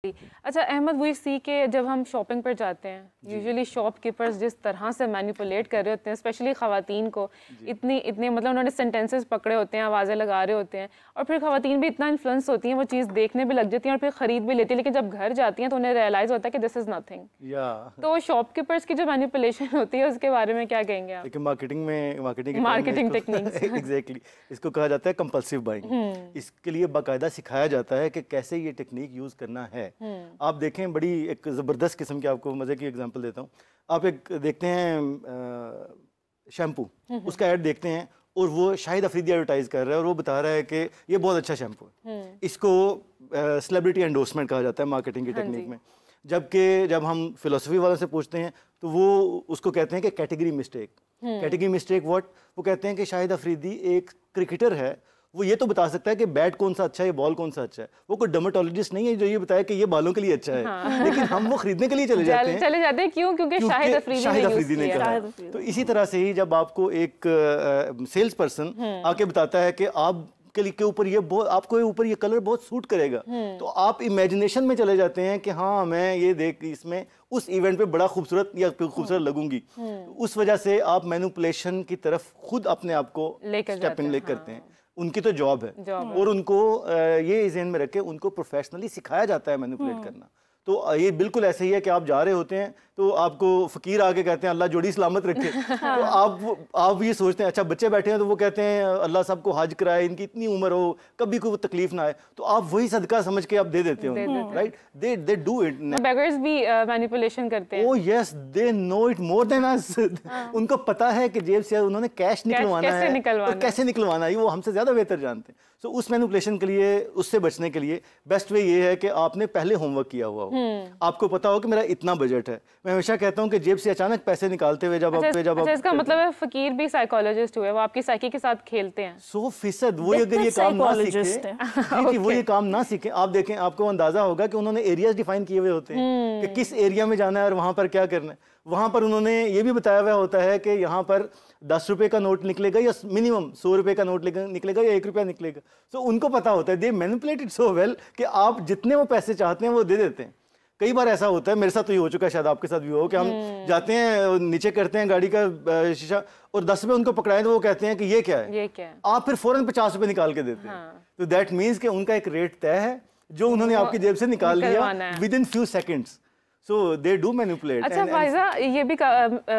अच्छा अहमद, वी सी के जब हम शॉपिंग पर जाते हैं यूजुअली शॉपकीपर्स जिस तरह से मैनिपुलेट कर रहे होते हैं स्पेशली ख़वातीन को, इतने मतलब उन्होंने सेंटेंसेस पकड़े होते हैं, आवाज़ें लगा रहे होते हैं और फिर ख़वातीन भी इतना इन्फ्लुएंस होती हैं, वो चीज़ देखने भी लग जाती हैं और फिर ख़रीद भी लेती हैं, लेकिन जब घर जाती हैं तो उन्हें रियलाइज़ होता है कि दिस इज़ नथिंग। तो शॉपकीपर्स की जो मैनिपुलेशन होती है उसके बारे में क्या कहेंगे आप? देखिए मार्केटिंग टेक्निक्स एग्जैक्टली इसको कहा जाता है कंपल्सिव बाइंग। इसके लिए बाकायदा सिखाया जाता है कि कैसे ये टेक्निक यूज़ करना है। आप देखें, बड़ी एक ज़बरदस्त किस्म की आपको मज़े की एग्जांपल देता हूँ। आप एक देखते हैं शैम्पू, उसका ऐड देखते हैं और वो शाहिद अफरीदी एडवर्टाइज कर रहा है और वो बता रहा है कि ये बहुत अच्छा शैम्पू है। इसको सेलिब्रिटी एंडोर्समेंट कहा जाता है मार्केटिंग की टेक्निक में। जबकि जब हम फिलोसफी वालों से पूछते हैं तो वो उसको कहते हैं कि category mistake. Category mistake what? वो कहते हैं कि शाहिद अफरीदी एक क्रिकेटर है, वो ये तो बता सकता है कि बैट कौन सा अच्छा है, बॉल कौन सा अच्छा है। वो कोई डर्मेटोलॉजिस्ट नहीं है जो ये बताए कि ये बालों के लिए अच्छा है। हाँ। लेकिन हम वो खरीदने के लिए चले जाते हैं। क्यों? क्योंकि शाहिद अफरीदी ने कहा। तो इसी तरह से ही जब आपको एक सेल्स पर्सन आके बताता है कि आप के ऊपर ये बहुत, आपको ऊपर ये कलर बहुत सूट करेगा, तो आप इमेजिनेशन में चले जाते हैं कि हाँ मैं ये देख इसमें उस इवेंट पे बड़ा खूबसूरत या खूबसूरत लगूंगी। उस वजह से आप मैनिपुलेशन की तरफ खुद अपने आप को स्टेप इन करते हैं। उनकी तो जॉब है और उनको ये ज़हन में रखे उनको प्रोफेशनली सिखाया जाता है मैनिपुलेट करना। तो ये बिल्कुल ऐसे ही है कि आप जा रहे होते हैं तो आपको फ़कीर आके कहते हैं अल्लाह जोड़ी सलामत रखे। तो आप ये सोचते हैं, अच्छा बच्चे बैठे हैं तो वो कहते हैं अल्लाह सबको हज कराए, इनकी इतनी उम्र हो, कभी कोई तकलीफ ना आए, तो आप वही सदका समझ के आप दे देते हो, right? They do it. Beggars भी मैनिपुलेशन करते हैं। Oh yes, they know it more than us. उनको पता है कि जेब से उन्होंने कैश निकलवाना है और कैसे निकलवाना है, वो हमसे ज़्यादा बेहतर जानते हैं। सो उस मैनिपुलेशन के लिए, उससे बचने के लिए बेस्ट वे ये है कि आपने पहले होमवर्क किया हुआ हो। आपको पता हो कि मेरा इतना बजट है। मैं हमेशा कहता हूँ कि जेब से अचानक पैसे निकालते हुए जब इसका मतलब है फकीर भी साइकोलॉजिस्ट हुए, वो आपकी साइकी के साथ खेलते हैं 100%। वो अगर ये काम ना सीखे वो ये काम ना सीखे, आप देखें आपको अंदाजा होगा कि उन्होंने एरियाज डिफाइन किए हुए होते हैं कि किस एरिया में जाना है और वहां पर क्या करना है। वहां पर उन्होंने ये भी बताया हुआ होता है कि यहाँ पर 10 रुपए का नोट निकलेगा या मिनिमम 100 रुपए का नोट निकलेगा या 1 रुपया निकलेगा। तो उनको पता होता है, दे मैनिपुलेटेड सो वेल कि आप जितने वो पैसे चाहते हैं वो दे देते हैं। कई बार ऐसा होता है, मेरे साथ तो ये हो चुका है, शायद आपके साथ भी हो, कि हम जाते हैं नीचे करते हैं गाड़ी का शीशा और 10 रुपए उनको पकड़ाएं तो वो कहते हैं कि ये क्या है, आप फिर फौरन 50 रुपए निकाल के देते हैं। तो दैट मीन्स कि उनका एक रेट तय है जो उन्होंने आपकी जेब से निकाल लिया with in few seconds. So they do manipulate. अच्छा फाइजा, ये भी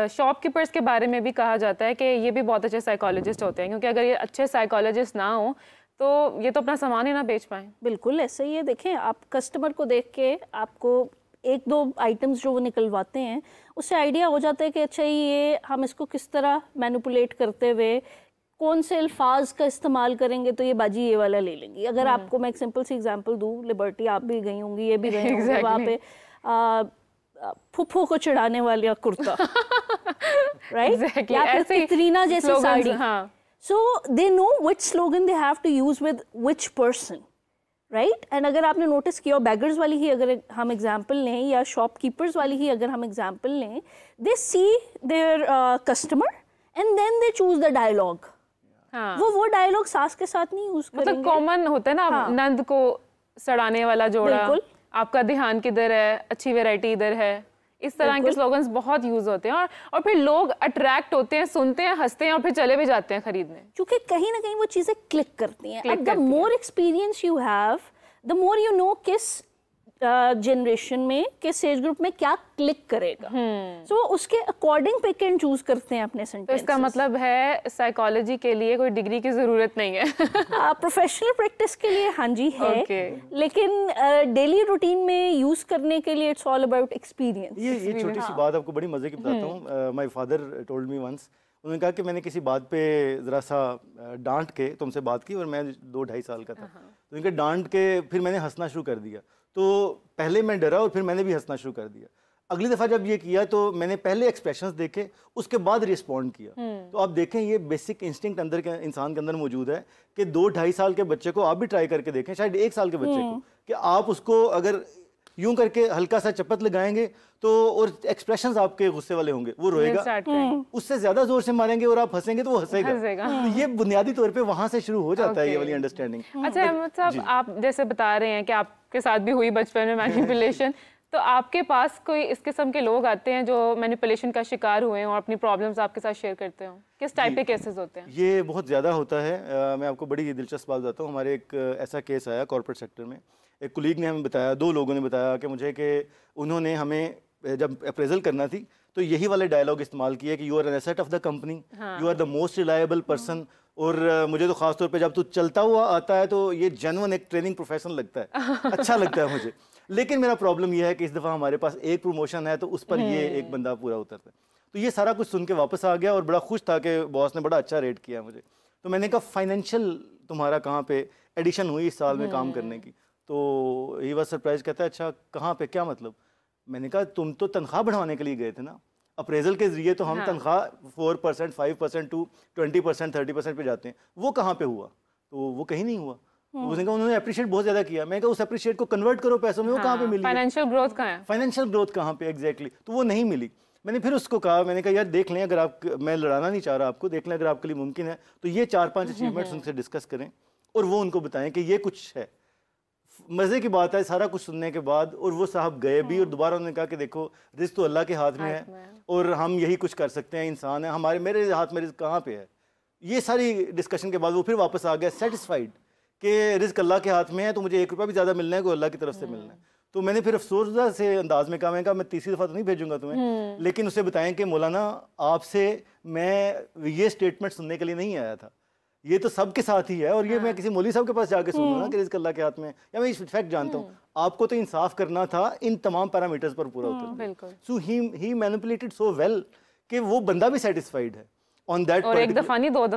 शॉपकीपर्स के बारे में भी कहा जाता है कि ये भी बहुत अच्छे साइकोलॉजिस्ट होते हैं, क्योंकि अगर ये अच्छे साइकोलॉजिस्ट ना हो तो ये तो अपना सामान ही ना बेच पाएं। बिल्कुल ऐसे ही है। देखें, आप कस्टमर को देख के आपको एक दो आइटम्स जो वो निकलवाते हैं उससे आइडिया हो जाता है कि अच्छा ये हम इसको किस तरह मैनिपुलेट करते हुए कौन से अल्फाज का इस्तेमाल करेंगे तो ये बाजी ये वाला ले लेंगी। अगर आपको मैं एक सिंपल सी एग्जांपल दूँ, लिबर्टी आप भी गई होंगी, ये भी गई होंगी, वहाँ पे फुफ्फू को चढ़ाने वाला कुर्ता, राइट? या फिर कैटरीना जैसी sari. So they know which slogan they have to use with which person, right? And अगर आपने नोटिस किया, बेगर्स वाली ही अगर हम एग्जांपल लें या शॉपकीपर्स वाली ही अगर हम एग्जांपल लें, they see their customer and then they choose the dialogue. वो डायलॉग सास के साथ नहीं यूज करेंगे। मतलब कॉमन होता है ना, नंद को सड़ाने वाला जोड़ा, आपका ध्यान किधर है, अच्छी वैरायटी इधर है, इस तरह के स्लोगन्स बहुत यूज होते हैं और फिर लोग अट्रैक्ट होते हैं, सुनते हैं, हंसते हैं और फिर चले भी जाते हैं खरीदने, क्योंकि कहीं ना कहीं वो चीजें क्लिक करती हैं। The more experience you have, the more you know किस जनरेशन में, किस एज ग्रुप में क्या क्लिक करेगा। सो उसके अकॉर्डिंग पिक एंड चूज करते हैं अपने सेंटेंसेस। तो इसका मतलब है साइकोलॉजी के लिए कोई डिग्री की जरूरत नहीं है। प्रोफेशनल प्रैक्टिस के लिए हाँ जी है, लेकिन डेली रूटीन में यूज करने के लिए इट्स ऑल अबाउट एक्सपीरियंस। ये छोटी सी बात आपको बड़ी मजे की बताता हूँ। My father told me once, उन्होंने कहा कि मैंने किसी बात पे ज़रा सा डांट के तुमसे बात की और मैं 2-2.5 साल का था, तो उनके डांट के फिर मैंने हंसना शुरू कर दिया। तो पहले मैं डरा और फिर मैंने भी हंसना शुरू कर दिया। अगली दफ़ा जब ये किया तो मैंने पहले एक्सप्रेशंस देखे, उसके बाद रिस्पॉन्ड किया। तो आप देखें ये बेसिक इंस्टिंक्ट अंदर के इंसान के अंदर मौजूद है कि 2-2.5 साल के बच्चे को आप भी ट्राई करके देखें, शायद 1 साल के बच्चे को, कि आप उसको अगर यूं करके हल्का सा चपत लगाएंगे तो और एक्सप्रेशंस आपके गुस्से वाले होंगे, वो रोएगा। उससे ज्यादा जोर से मारेंगे और आप हंसेंगे तो वो हंसेगा। तो ये बुनियादी तौर पे वहां से शुरू हो जाता है ये वाली अंडरस्टैंडिंग। अच्छा अहमद साहब, आप जैसे बता रहे हैं कि आप आपके साथ भी हुई बचपन में मैनिपुलेशन। तो आपके पास कोई इस किस्म के लोग आते हैं जो मैनिपुलेशन का शिकार हुए हैं और अपनी प्रॉब्लम्स आपके साथ शेयर करते हो? किस टाइप के केसेस होते हैं? ये बहुत ज़्यादा होता है। मैं आपको बड़ी दिलचस्प बात बताता हूँ। हमारे एक ऐसा केस आया कॉर्पोरेट सेक्टर में। एक कुलीग ने हमें बताया, 2 लोगों ने बताया कि मुझे कि उन्होंने हमें जब अप्रेजल करना थी तो यही वाले डायलॉग इस्तेमाल किए कि you are an asset of the company, you are the most reliable person. और मुझे तो खासतौर पे जब तू चलता हुआ आता है तो ये जेन्युइन एक ट्रेनिंग प्रोफेशनल लगता है, अच्छा लगता है मुझे। लेकिन मेरा प्रॉब्लम ये है कि इस दफ़ा हमारे पास एक प्रमोशन है तो उस पर ये एक बंदा पूरा उतरता है। तो ये सारा कुछ सुन के वापस आ गया और बड़ा खुश था कि बॉस ने बड़ा अच्छा रेट किया मुझे। तो मैंने कहा फाइनेंशियल तुम्हारा कहाँ पे एडिशन हुई इस साल में काम करने की? तो ही वाज सरप्राइज, कहता है अच्छा कहाँ पे, क्या मतलब? मैंने कहा तुम तो तनख्वाह बढ़ाने के लिए गए थे ना, अप्रेजल के जरिए तो हम तनख्वाह 4%, 5% टू 20%, 30% पे जाते हैं, वो कहाँ पे हुआ? तो वो कहीं नहीं हुआ। तो उसने कहा उन्होंने अप्रिशिएट बहुत ज्यादा किया। मैं कहा उस अप्रिशिएट को कन्वर्ट करो पैसों में, वो कहाँ पे मिली? फाइनेंशियल ग्रोथ कहाँ है? फाइनेंशियल ग्रोथ कहाँ पे एग्जैक्टली? तो वो नहीं मिली। मैंने फिर उसको कहा, मैंने कहा यार देख लें, अगर आप, मैं लड़ाना नहीं चाह रहा आपको, देख लें अगर आपके लिए मुमकिन है तो ये 4-5 अचीवमेंट्स उनसे डिस्कस करें और वो उनको बताएं कि ये कुछ है। मज़े की बात है सारा कुछ सुनने के बाद, और वो साहब गए भी और दोबारा उन्होंने कहा कि देखो रिस्क तो अल्लाह के हाथ में है और हम यही कुछ कर सकते हैं, इंसान है, हमारे मेरे हाथ में रिस्क कहाँ पे है। ये सारी डिस्कशन के बाद वो फिर वापस आ गया सेटिस्फाइड कि रिस्क अल्लाह के हाथ में है, तो मुझे 1 रुपया भी ज़्यादा मिलना है, कोई अल्लाह की तरफ से मिलना है। तो मैंने फिर अफसोसदा से अंदाज में कहा, मैं कहा मैं तीसरी दफ़ा तो नहीं भेजूंगा तुम्हें, लेकिन उसे बताएं कि मौलाना आपसे मैं ये स्टेटमेंट सुनने के लिए नहीं आया था, ये तो सबके साथ ही है और ये मैं किसी मौलवी साहब के पास जाके सुनूँ ना कि रिस्क अल्लाह के हाथ में है, या मैं इस फैक्ट जानता हूँ। आपको तो इंसाफ करना था इन तमाम पैरामीटर्स पर पूरा उतर। सो ही मैनिपुलेटेड सो वेल कि वो बंदा भी सेटिस्फाइड है ऑन दैट। और एक दफा नहीं, 2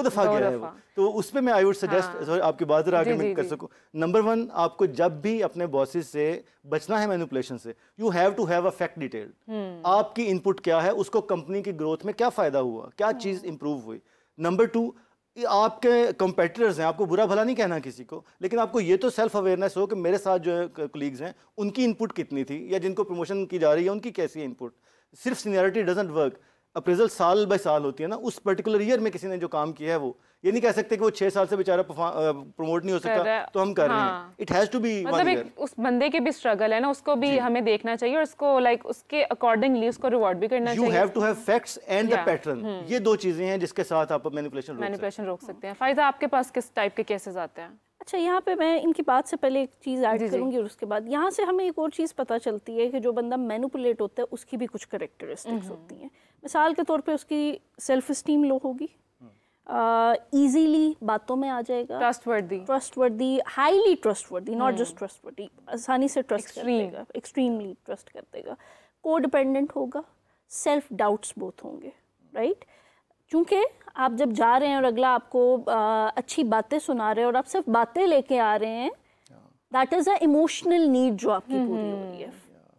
दफा गया है वो। तो उस पे मैं आई वुड सजेस्ट, आपकी बात जरा आगे मैं कर सकूं, नंबर 1 आपको जब भी अपने बॉसेस से बचना है मैनिपुलेशन से, you have to have a fact detail. आपकी इनपुट क्या है, उसको कंपनी की ग्रोथ में क्या फायदा हुआ, क्या चीज इंप्रूव हुई। नंबर 2, आपके कंपेटिटर्स हैं, आपको बुरा भला नहीं कहना किसी को, लेकिन आपको ये तो सेल्फ अवेयरनेस हो कि मेरे साथ जो कलीग्स हैं उनकी इनपुट कितनी थी, या जिनको प्रमोशन की जा रही है उनकी कैसी है इनपुट। सिर्फ सीनियरिटी डजंट वर्क। अप्रेजल साल बाय साल होती है ना, उस पर्टिकुलर ईयर में किसी ने जो काम किया है वो, ये नहीं कह सकते कि वो 6 साल से बेचारा प्रमोट नहीं हो सकता तो हम कर रहे हैं। इट हैज टू बी मतलब एक उस बंदे के भी स्ट्रगल है ना, उसको भी हमें देखना चाहिए और उसको लाइक उसके अकॉर्डिंगली उसको रिवॉर्ड भी करना चाहिए। You have to have facts and the pattern. ये 2 चीजें हैं जिसके साथ आप मैनिपुलेशन रोक सकते हैं। फायदा आपके पास किस टाइप के केसेस आते हैं? अच्छा, यहाँ पे मैं इनकी बात से पहले एक चीज़ ऐड करूँगी और उसके बाद यहाँ से हमें एक और चीज़ पता चलती है कि जो बंदा मैनिपुलेट होता है उसकी भी कुछ करेक्टरिस्टिक्स होती हैं। मिसाल के तौर पे उसकी सेल्फ इस्टीम लो होगी, इजीली बातों में आ जाएगा, trustworthy, highly trustworthy, not just trustworthy, आसानी से ट्रस्ट कर देगा, एक्सट्रीमली ट्रस्ट कर देगा, कोडिपेंडेंट होगा, सेल्फ डाउट्स बहुत होंगे, राइट? क्योंकि आप जब जा रहे हैं और अगला आपको अच्छी बातें सुना रहे हैं और आप सिर्फ बातें लेके आ रहे हैं, that is a emotional need जो आपकी पूरी हो रही है,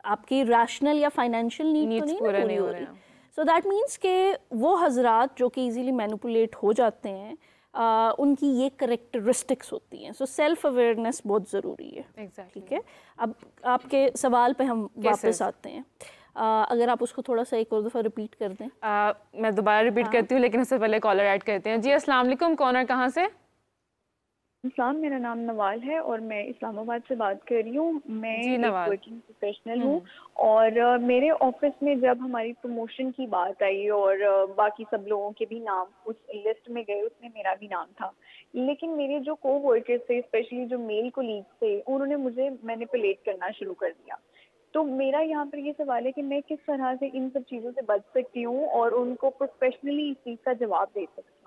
आपकी रैशनल या फाइनेंशियल नीड तो नहीं पूरी हो रही। सो दैट मीन्स के वो हजरात जो कि इजीली मैनिपुलेट हो जाते हैं, उनकी ये करेक्टरिस्टिक्स होती हैं। सो सेल्फ अवेयरनेस बहुत ज़रूरी है। ठीक है, अब आपके सवाल पे हम वापस आते हैं। अगर आप उसको थोड़ा सा एक और दफ़ा रिपीट कर दें। मैं दोबारा रिपीट करती हूँ, लेकिन उससे पहले कॉलर ऐड करते हैं। जी अस्सलाम वालेकुम, कौन और कहाँ से? इस्लाम, मेरा नाम नवाल है और मैं इस्लामाबाद से बात कर रही हूँ। मैं एक वर्किंग प्रोफेशनल हूँ और मेरे ऑफिस में जब हमारी प्रमोशन की बात आई और बाकी सब लोगों के भी नाम उस लिस्ट में गए, उसमें मेरा भी नाम था, लेकिन मेरे जो को वर्कर्स थे, स्पेशली जो मेल कोलीग्स थे, उन्होंने मुझे मैनिपुलेट करना शुरू कर दिया। तो मेरा यहाँ पर ये सवाल है कि मैं किस तरह से इन सब चीज़ों से बच सकती हूँ और उनको प्रोफेशनली इस चीज़ का जवाब दे सकती हूँ।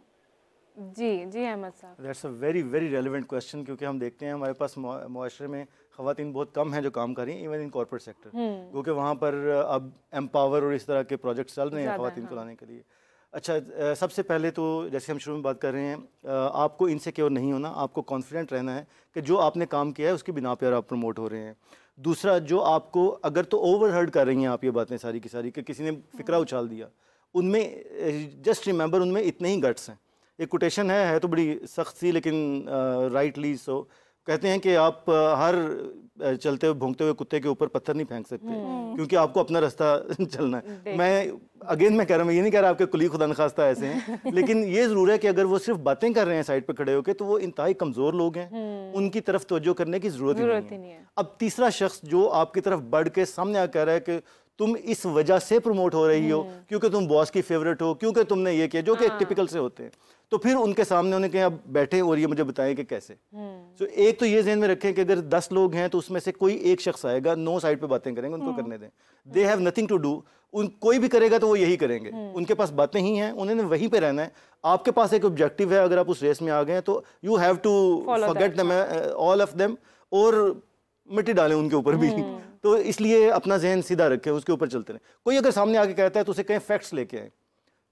जी अहमद साहब, that's a very very relevant question, क्योंकि हम देखते हैं हमारे पास मुआशरे में ख़वातीन बहुत कम हैं जो काम कर रही हैं, इवन इन कॉर्पोरेट सेक्टर, क्योंकि वहाँ पर अब एम्पावर और इस तरह के प्रोजेक्ट्स चल रहे हैं ख़वातीन को लाने के लिए। अच्छा, सबसे पहले तो जैसे हम शुरू में बात कर रहे हैं, आपको इनसिक्योर नहीं होना, आपको कॉन्फिडेंट रहना है कि जो आपने काम किया है उसकी बिना पर आप प्रमोट हो रहे हैं। दूसरा, जो आपको अगर तो ओवरहर्ड कर रही हैं आप ये बातें सारी की सारी कि किसी ने फिक्रा उछाल दिया, उनमें जस्ट रिमेंबर उनमें इतने ही गट्स हैं। एक कोटेशन है तो बड़ी सख्त सी, लेकिन राइटली सो, कहते हैं कि आप हर चलते हुए भौंकते हुए कुत्ते के ऊपर पत्थर नहीं फेंक सकते, क्योंकि आपको अपना रास्ता चलना है। मैं कह रहा हूँ, ये नहीं कह रहा आपके कुली खुदा नखास्ता ऐसे हैं, लेकिन ये जरूर है कि अगर वो सिर्फ बातें कर रहे हैं साइड पे खड़े होकर, तो वो इंतहाई कमजोर लोग हैं, उनकी तरफ तवज्जो करने की जरूरत ही नहीं है। अब तीसरा शख्स जो आपकी तरफ बढ़ के सामने आ कह रहा है कि तुम इस वजह से प्रमोट हो रही हो, क्योंकि तुम बॉस की फेवरेट हो, क्योंकि तुमने ये किया, जो कि टिपिकल से होते हैं, तो फिर उनके सामने उन्हें कहें अब बैठे और ये मुझे बताएं कि कैसे। तो एक तो ये ज़हन में रखें कि अगर 10 लोग हैं तो उसमें से कोई एक शख्स आएगा, 9 साइड पे बातें करेंगे, उनको करने दें। They have nothing to do, कोई भी करेगा तो वो यही करेंगे, उनके पास बातें ही हैं, उन्होंने वहीं पे रहना है। आपके पास एक ऑब्जेक्टिव है, अगर आप उस रेस में आ गए हैं तो you have to forget them, all of them, और मिट्टी डालें उनके ऊपर भी। तो इसलिए अपना जहन सीधा रखें, उसके ऊपर चलते रहें। कोई अगर सामने आके कहता है तो उसे कहें फैक्ट्स लेके आए,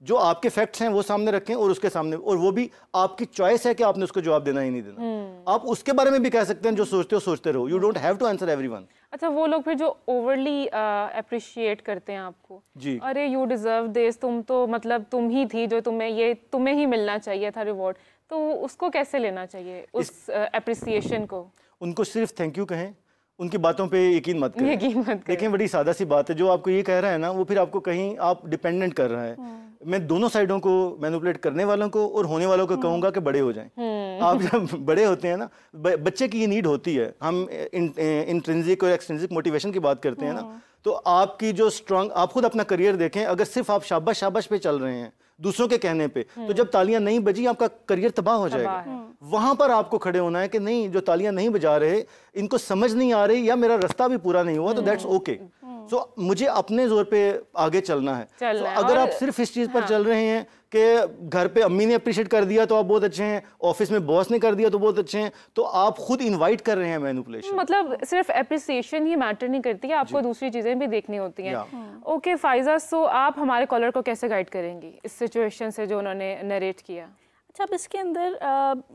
जो आपके फैक्ट्स हैं वो सामने रखें, और उसके सामने, और वो भी आपकी चॉइस है कि आपने उसको जवाब देना ही नहीं देना। आप उसके बारे में भी कह सकते हैं, जो सोचते हो सोचते रहो, you don't have to answer everyone. अच्छा, वो लोग फिर जो ओवरली अप्रिशिएट करते हैं आपको, जी, अरे यू डिजर्व दिस, तुम तो मतलब तुम ही थी जो तुम्हें ही मिलना चाहिए था रिवॉर्ड, तो उसको कैसे लेना चाहिए, उस अप्रिसिएशन को? उनको सिर्फ थैंक यू कहें, उनकी बातों पे यकीन मत करें। देखें, बड़ी सादा सी बात है, जो आपको ये कह रहा है ना, वो फिर आपको कहीं आप डिपेंडेंट कर रहा है। मैं दोनों साइडों को, मैनिपुलेट करने वालों को और होने वालों को कहूंगा कि बड़े हो जाएं। आप जब बड़े होते हैं ना, बच्चे की ये नीड होती है, हम इंट्रिंसिक और एक्सट्रिंसिक मोटिवेशन की बात करते हैं ना, तो आपकी जो स्ट्रांग, आप खुद अपना करियर देखें, अगर सिर्फ आप शाबाश शाबाश पे चल रहे हैं दूसरों के कहने पे, तो जब तालियां नहीं बजी आपका करियर तबाह हो जाएगा। वहां पर आपको खड़े होना है कि नहीं, जो तालियां नहीं बजा रहे, इनको समझ नहीं आ रही, या मेरा रास्ता भी पूरा नहीं हुआ, तो दैट्स ओके। सो मुझे अपने जोर पे आगे चलना है। So, अगर आप सिर्फ इस चीज पर चल रहे हैं कि घर पे अम्मी ने अप्रिशिएट कर दिया तो आप बहुत अच्छे हैं, ऑफिस में बॉस ने कर दिया तो बहुत अच्छे हैं, तो आप खुद इनवाइट कर रहे हैं मैनिपुलेशन। मतलब सिर्फ एप्रिसिएशन ही मैटर नहीं करती है, आपको दूसरी चीजें भी देखनी होती हैं। ओके फाइजा, सो आप हमारे कॉलर को कैसे गाइड करेंगी इस सिचुएशन से जो उन्होंने नरेट किया? अच्छा, अब इसके अंदर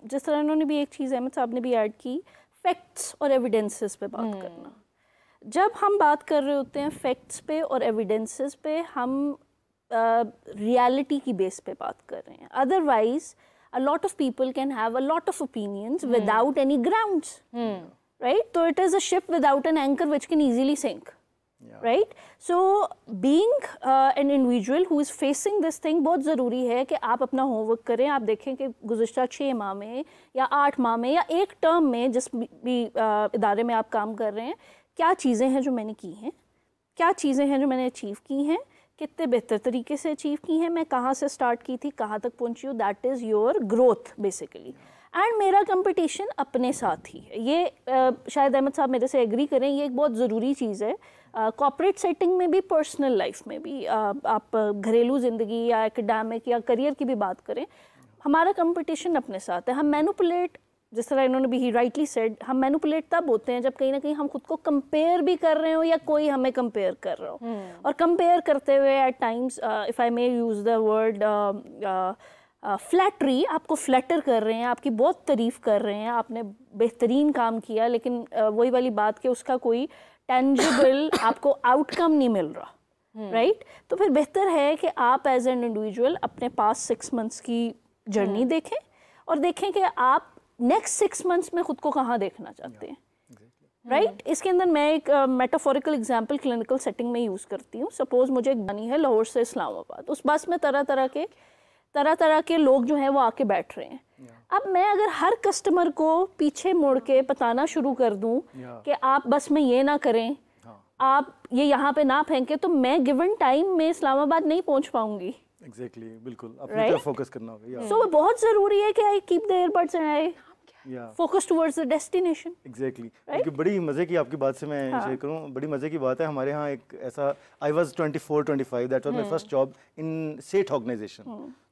जिस तरह उन्होंने भी एक चीज़ अहमद साहब ने भी ऐड की, फैक्ट्स और एविडेंसेस पे बात करना। जब हम बात कर रहे होते हैं फैक्ट्स पे और एविडेंसेस पे, हम रियलिटी की बेस पे बात कर रहे हैं। Otherwise a lot of people can have a lot of opinions without any grounds, right? तो it is a ship without an anchor which can easily sink, right? So being an individual who is facing this thing, बहुत ज़रूरी है कि आप अपना homework करें। आप देखें कि गुज़िश्ता 6 माह में या 8 माह में या एक टर्म में, जिस भी इदारे में आप काम कर रहे हैं, क्या चीज़ें हैं जो मैंने की हैं, क्या चीज़ें हैं जो मैंने अचीव की हैं, कितने बेहतर तरीके से अचीव की हैं, मैं कहाँ से स्टार्ट की थी, कहाँ तक पहुँची हूँ। That is your growth basically. And मेरा कंपटीशन अपने साथ ही है। ये शायद अहमद साहब मेरे से एग्री करें, ये एक बहुत ज़रूरी चीज़ है। कॉर्पोरेट सेटिंग में भी, पर्सनल लाइफ में भी, आप घरेलू ज़िंदगी या एकेडमिक या करियर की भी बात करें, हमारा कंपटीशन अपने साथ है। हम मैनिपुलेट, जिस तरह इन्होंने भी ही राइटली सेड, हम मैनिपुलेट तब होते हैं जब कहीं ना कहीं हम खुद को कंपेयर भी कर रहे हो या कोई हमें कंपेयर कर रहा हो। और कंपेयर करते हुए at times, if I may use the word flattery, आपको फ्लैटर कर रहे हैं, आपकी बहुत तारीफ़ कर रहे हैं, आपने बेहतरीन काम किया, लेकिन वही वाली बात कि उसका कोई टेंजिबल आपको आउटकम नहीं मिल रहा, राइट? तो फिर बेहतर है कि आप एज एन इंडिविजुअल अपने पास 6 मंथ्स की जर्नी देखें और देखें कि आप नेक्स्ट 6 मंथ्स में खुद को कहाँ देखना चाहते हैं, राइट? इसके अंदर मैं एक मेटाफोरिकल एग्जांपल क्लिनिकल सेटिंग में यूज़ करती हूँ। सपोज मुझे एक बनी है लाहौर से इस्लामाबाद, उस बस में तरह तरह के लोग जो हैं वो आके बैठ रहे हैं। अब मैं अगर हर कस्टमर को पीछे मुड़ के बताना शुरू कर दूं कि आप बस में ये ना करें, आप ये यहाँ पे ना फेंके, तो मैं गिवन टाइम में इस्लामाबाद नहीं पहुँच पाऊंगी। एग्जैक्टली, बिल्कुल अपनी तरफ फोकस करना होगा। सो बहुत ज़रूरी है कि I keep the earbuds and I focus towards the destination. Exactly, क्योंकि बड़ी मज़े की आपकी बात से मैं शेयर करूं, बड़ी मज़े की बात है। हमारे यहाँ एक ऐसा, I was 24-25, that was my first job in set organisation.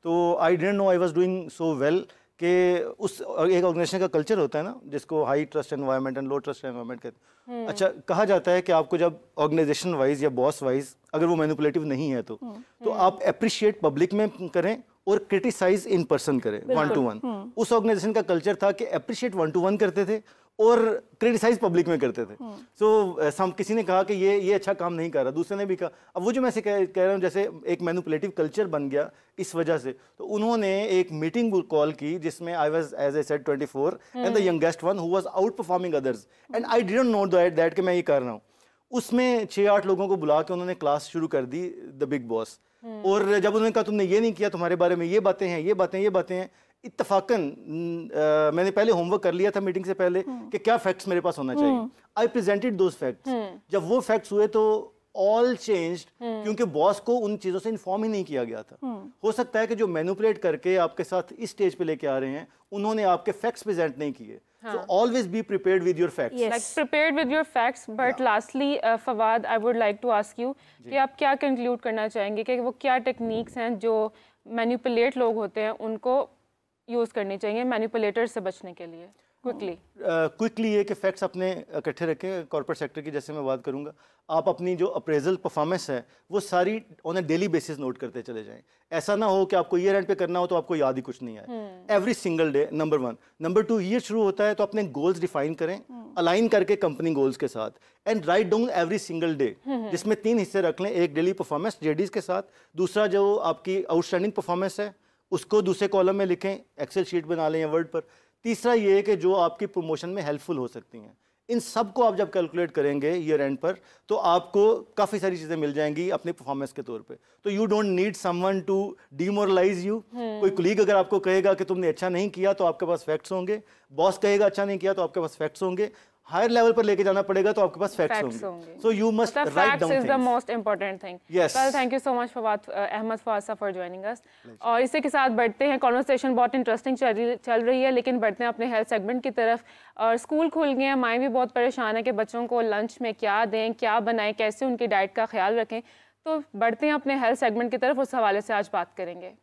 तो I didn't know I was doing so well कि उस एक ऑर्गेनाइजेशन का कल्चर होता है ना, जिसको high trust environment and low trust environment कहते हैं। अच्छा, कहा जाता है कि आपको जब ऑर्गेनाइजेशन वाइज या बॉस वाइज अगर वो मैनिपुलेटिव नहीं है तो आप अप्रिशिएट पब्लिक में करें और क्रिटिसाइज इन पर्सन करें, 1-to-1। उस ऑर्गेनाइजेशन का कल्चर था कि अप्रिशिएट 1-to-1 करते थे और क्रिटिसाइज पब्लिक में करते थे। सो किसी ने कहा कि ये अच्छा काम नहीं कर रहा, दूसरे ने भी कहा। अब वो जो मैं से कह रहा हूँ, जैसे एक मैनिपुलेटिव कल्चर बन गया इस वजह से, तो उन्होंने एक मीटिंग कॉल की जिसमें I was as I said 24 and the youngest one who was outperforming others and I didn't know that कि मैं ये कर रहा हूँ। उसमें 6-8 लोगों को बुला के उन्होंने क्लास शुरू कर दी द बिग बॉस। और जब उन्होंने कहा तुमने ये नहीं किया, तुम्हारे बारे में ये बातें हैं, ये बातें हैं, इत्तफाकन मैंने पहले होमवर्क कर लिया था मीटिंग से पहले कि क्या फैक्ट्स मेरे पास होना चाहिए। I presented those facts. जब वो फैक्ट्स हुए तो ऑल चेंज्ड, क्योंकि बॉस को उन चीजों से इन्फॉर्म ही नहीं किया गया था। हो सकता है कि जो मैनिपुलेट करके आपके साथ इस स्टेज पे लेके आ रहे हैं, उन्होंने आपके फैक्ट्स प्रेजेंट नहीं किए। So always be prepared with your facts. Yes. Like prepared with your facts. But lastly, Fawad, I would like to ask you कि आप क्या conclude करना चाहेंगे कि वो क्या techniques हैं जो manipulate लोग होते हैं उनको यूज़ करनी चाहिए मैनिपुलेटर से बचने के लिए? क्विकली ये कि फैक्ट्स अपने इकट्ठे रखें। कॉर्पोरेट सेक्टर की जैसे मैं बात करूंगा, आप अपनी जो अप्रेजल परफॉर्मेंस है वो सारी on a daily basis note करते चले जाएं। ऐसा ना हो कि आपको ईयर एंड पे करना हो तो आपको याद ही कुछ नहीं आए। Every single day, number 1। Number 2, year शुरू होता है तो अपने गोल्स डिफाइन करें, अलाइन करके कंपनी गोल्स के साथ, and write down every single day, जिसमें 3 हिस्से रख लें। एक डेली परफॉर्मेंस जेडीज के साथ, दूसरा जो आपकी आउटस्टैंडिंग परफॉर्मेंस है उसको दूसरे कॉलम में लिखें, एक्सेल शीट बना लें या वर्ड पर। तीसरा ये है कि जो आपकी प्रमोशन में हेल्पफुल हो सकती हैं, इन सब को आप जब कैलकुलेट करेंगे ईयर एंड पर तो आपको काफ़ी सारी चीज़ें मिल जाएंगी अपने परफॉर्मेंस के तौर पे। तो you don't need someone to demoralise you. कोई कुलीग अगर आपको कहेगा कि तुमने अच्छा नहीं किया तो आपके पास फैक्ट्स होंगे, बॉस कहेगा अच्छा नहीं किया तो आपके पास फैक्ट्स होंगे, हायर लेवल पर लेके जाना पड़ेगा तो आपके पास फैक्ट्स होंगे। So you must write down things. Is the most important thing. Well, thank you so much Fawad Ahmed Fawad for joining us. और इसी के साथ बढ़ते हैं, कॉन्वर्सेशन बहुत इंटरेस्टिंग चल रही है, लेकिन बढ़ते हैं अपने हेल्थ सेगमेंट की तरफ। और स्कूल खुल गए हैं, माएँ भी बहुत परेशान है कि बच्चों को लंच में क्या दें, क्या बनाएं, कैसे उनकी डाइट का ख्याल रखें। तो बढ़ते हैं अपने हेल्थ सेगमेंट की तरफ, उस हवाले से आज बात करेंगे।